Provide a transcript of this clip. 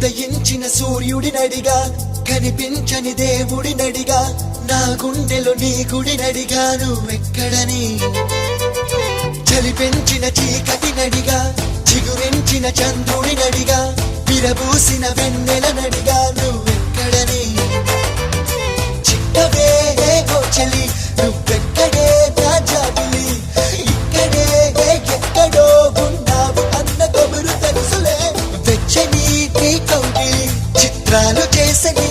ఉదయించిన సూర్యుడినడిగా కనిపించని దేవుడినడిగా నా గుండెలో నీ గుడినడిగా నువ్వెక్కడని చలి పెంచిన చీకటినడిగా చిగురించిన చంద్రుడినడిగా విరబూసిన వెన్నెలనడిగా నువ్వెక్కడని చిట్టవే ఓ చలి నువ్వెక్కడే నా జాబిలి ఇక్కడే ఎక్కడో ఉన్నావు అన్న కబురు తెలుసులే వెచ్చని నీ కౌగిలి చిత్రాలు చేసని